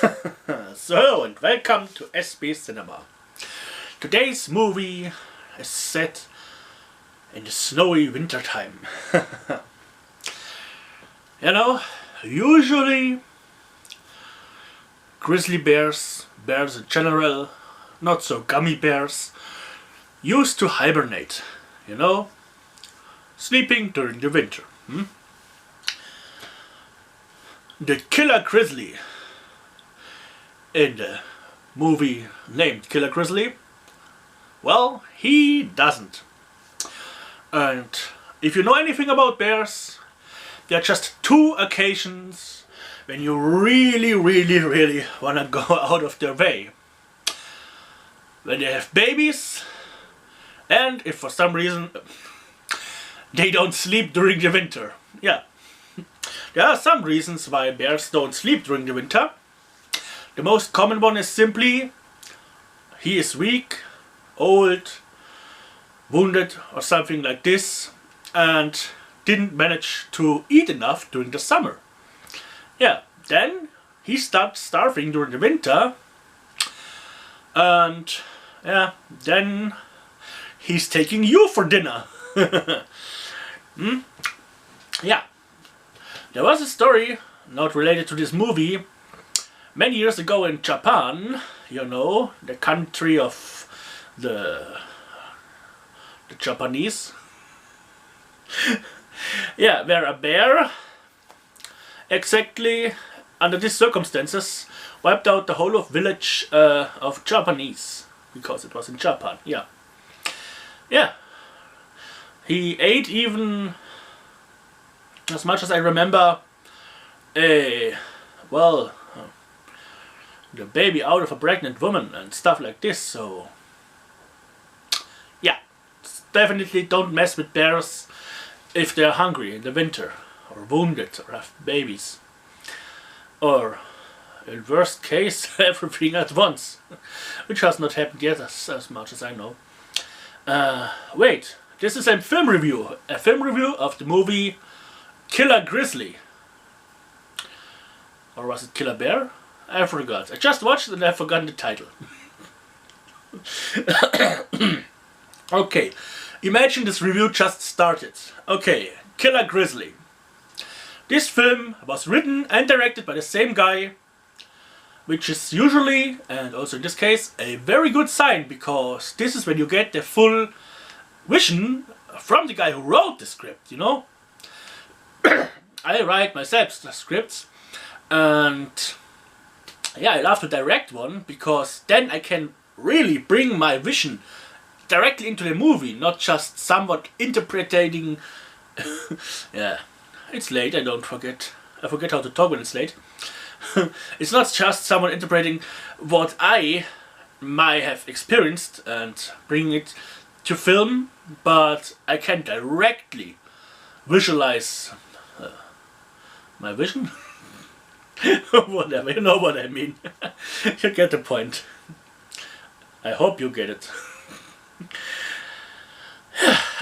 So hello and welcome to SB Cinema. Today's movie is set in the snowy winter time. You know, usually grizzly bears, bears in general, not so gummy bears, used to hibernate, you know, sleeping during the winter. The Killer Grizzly in the movie named Killer Grizzly, well, he doesn't. And if you know anything about bears, there are just two occasions when you really want to go out of their way. When they have babies, and if for some reason they don't sleep during the winter. Yeah, there are some reasons why bears don't sleep during the winter. The most common one is simply he is weak, old, wounded or something like this, and didn't manage to eat enough during the summer. Yeah, then he starts starving during the winter, and yeah, then he's taking you for dinner. Yeah, there was a story not related to this movie many years ago in Japan, you know, the country of the Japanese. Yeah, where a bear, exactly under these circumstances, wiped out the whole of village of Japanese, because it was in Japan. Yeah, yeah. He ate even, as much as I remember, the baby out of a pregnant woman and stuff like this. So yeah, definitely don't mess with bears if they're hungry in the winter, or wounded, or have babies, or in worst case everything at once, which has not happened yet as much as I know. Wait, this is a film review of the movie Killer Grizzly, or was it Killer Bear? I forgot. I just watched it and I've forgotten the title. Okay, imagine this review just started. Okay, Killer Grizzly. This film was written and directed by the same guy, which is usually, and also in this case, a very good sign, because this is when you get the full vision from the guy who wrote the script, you know? I write myself the scripts, and yeah, I love to direct one, because then I can really bring my vision directly into the movie, not just somewhat interpreting. Yeah, it's late, I forget how to talk when it's late. It's not just someone interpreting what I might have experienced and bring it to film, but I can directly visualize my vision. Whatever, you know what I mean. You get the point. I hope you get it.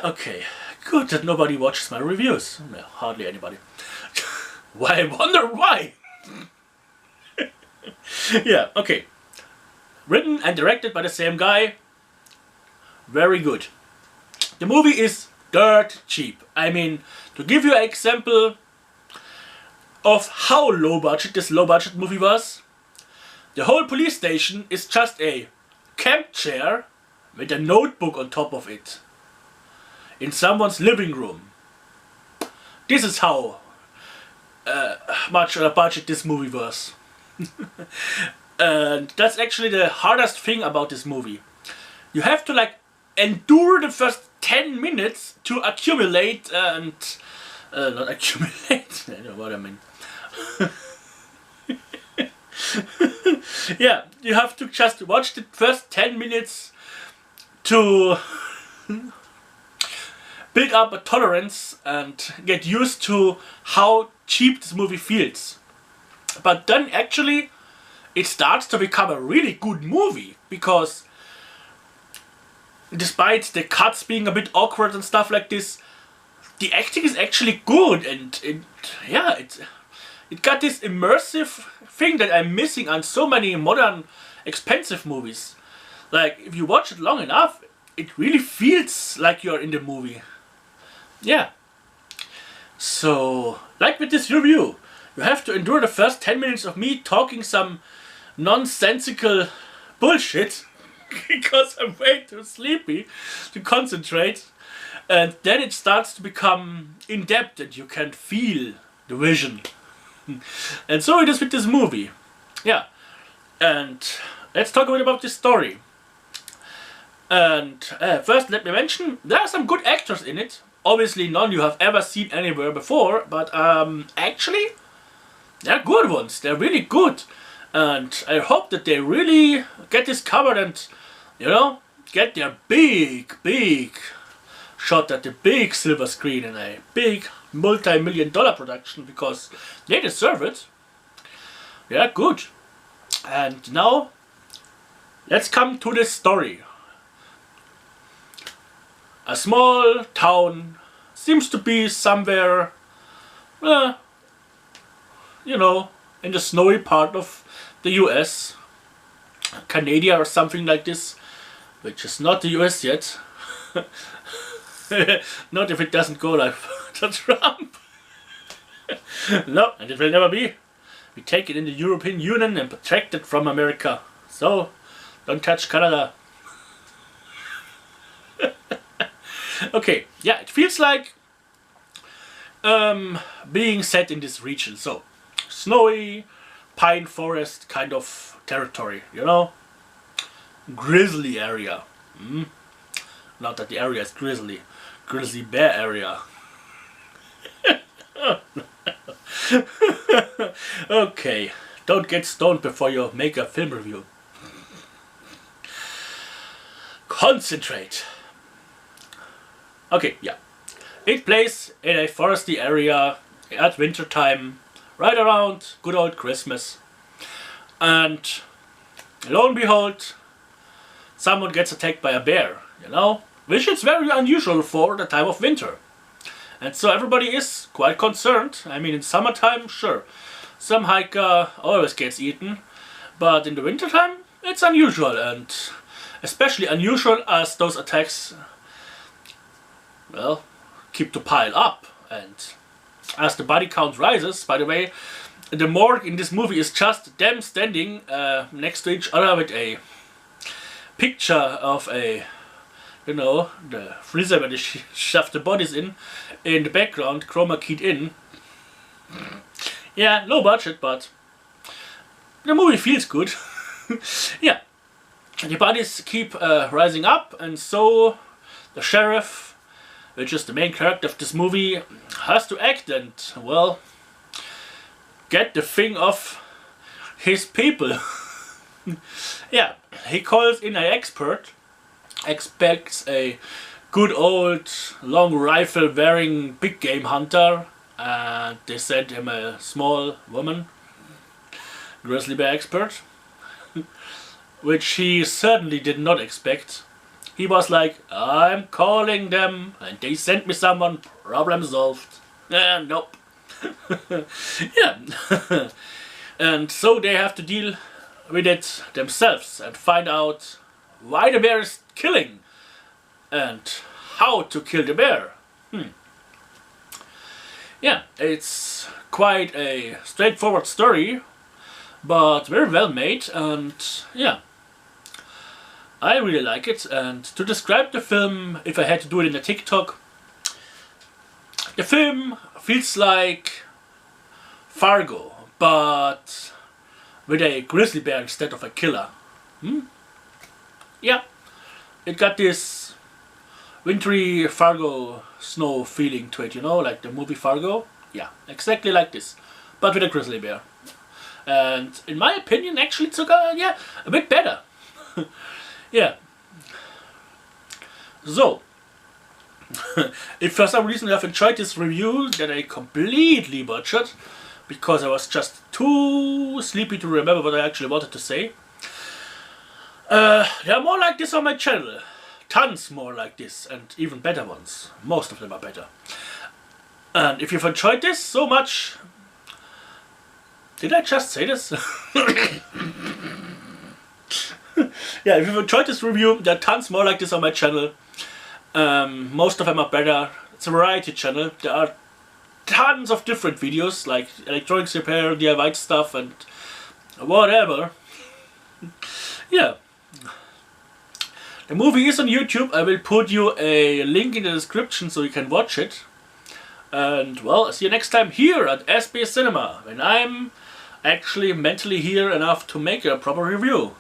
Okay, good that nobody watches my reviews. No, hardly anybody. Why? I wonder why. Yeah, okay. Written and directed by the same guy. Very good. The movie is dirt cheap. I mean, to give you an example of how low budget this low budget movie was, the whole police station is just a camp chair with a notebook on top of it in someone's living room. This is how much on a budget this movie was. And that's actually the hardest thing about this movie. You have to like endure the first 10 minutes to accumulate and not accumulate, I know what I mean. Yeah, you have to just watch the first 10 minutes to build up a tolerance and get used to how cheap this movie feels. But then actually it starts to become a really good movie, because despite the cuts being a bit awkward and stuff like this, the acting is actually good, and it got this immersive thing that I'm missing on so many modern expensive movies. Like, if you watch it long enough, it really feels like you're in the movie. Yeah. So, like with this review, you have to endure the first 10 minutes of me talking some nonsensical bullshit because I'm way too sleepy to concentrate. And then it starts to become in-depth and you can feel the vision. And so it is with this movie. Yeah. And let's talk a bit about the story. And first let me mention, there are some good actors in it. Obviously none you have ever seen anywhere before, but actually they're good ones. They're really good. And I hope that they really get this covered and, you know, get their big shot at the big silver screen in a big multi-million-dollar production, because they deserve it. Yeah, good. And now let's come to the story. A small town seems to be somewhere, you know, in the snowy part of the US, Canada or something like this, which is not the US yet. Not if it doesn't go like to Trump. No, and it will never be. We take it in the European Union and protect it from America. So, don't touch Canada. Okay, yeah, it feels like being set in this region. So, snowy, pine forest kind of territory, you know? Grizzly area. Not that the area is grizzly. Grizzly bear area. Okay, don't get stoned before you make a film review. Concentrate. Okay, yeah. It plays in a foresty area at winter time, right around good old Christmas. And lo and behold, someone gets attacked by a bear, you know, which is very unusual for the time of winter. And so everybody is quite concerned. I mean, in summertime, sure, some hiker always gets eaten, but in the wintertime, it's unusual, and especially unusual as those attacks, well, keep to pile up. And as the body count rises, by the way, the morgue in this movie is just them standing next to each other with a picture of a, you know, the freezer where they shove the bodies in the background, chroma keyed in. Yeah, low budget, but the movie feels good. Yeah, the bodies keep rising up, and so the sheriff, which is the main character of this movie, has to act and, well, get the thing off his people. Yeah, he calls in an expert, expects a good old long rifle wearing big game hunter, and they send him a small woman, grizzly bear expert, which he certainly did not expect. He was like, I'm calling them and they sent me someone, problem solved. Nope. Yeah. And so they have to deal with it themselves and find out why the bear is killing and how to kill the bear. Yeah, it's quite a straightforward story, but very well made, and yeah, I really like it. And to describe the film, if I had to do it in a TikTok, the film feels like Fargo, but with a grizzly bear instead of a killer. Yeah, it got this wintry Fargo snow feeling to it, you know, like the movie Fargo. Yeah, exactly like this, but with a grizzly bear. And in my opinion, actually, it's a bit better. Yeah. So, if for some reason you have enjoyed this review that I completely butchered, because I was just too sleepy to remember what I actually wanted to say, there are more like this on my channel. Tons more like this, and even better ones. Most of them are better. And if you've enjoyed this so much, Did I just say this? Yeah, if you've enjoyed this review, there are tons more like this on my channel. Most of them are better. It's a variety channel. There are tons of different videos, like electronics repair, DIY stuff, and whatever. Yeah. The movie is on YouTube. I will put you a link in the description so you can watch it. And well, I'll see you next time here at SB Cinema, when I'm actually mentally here enough to make a proper review.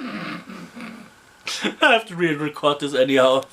I have to re-record this anyhow.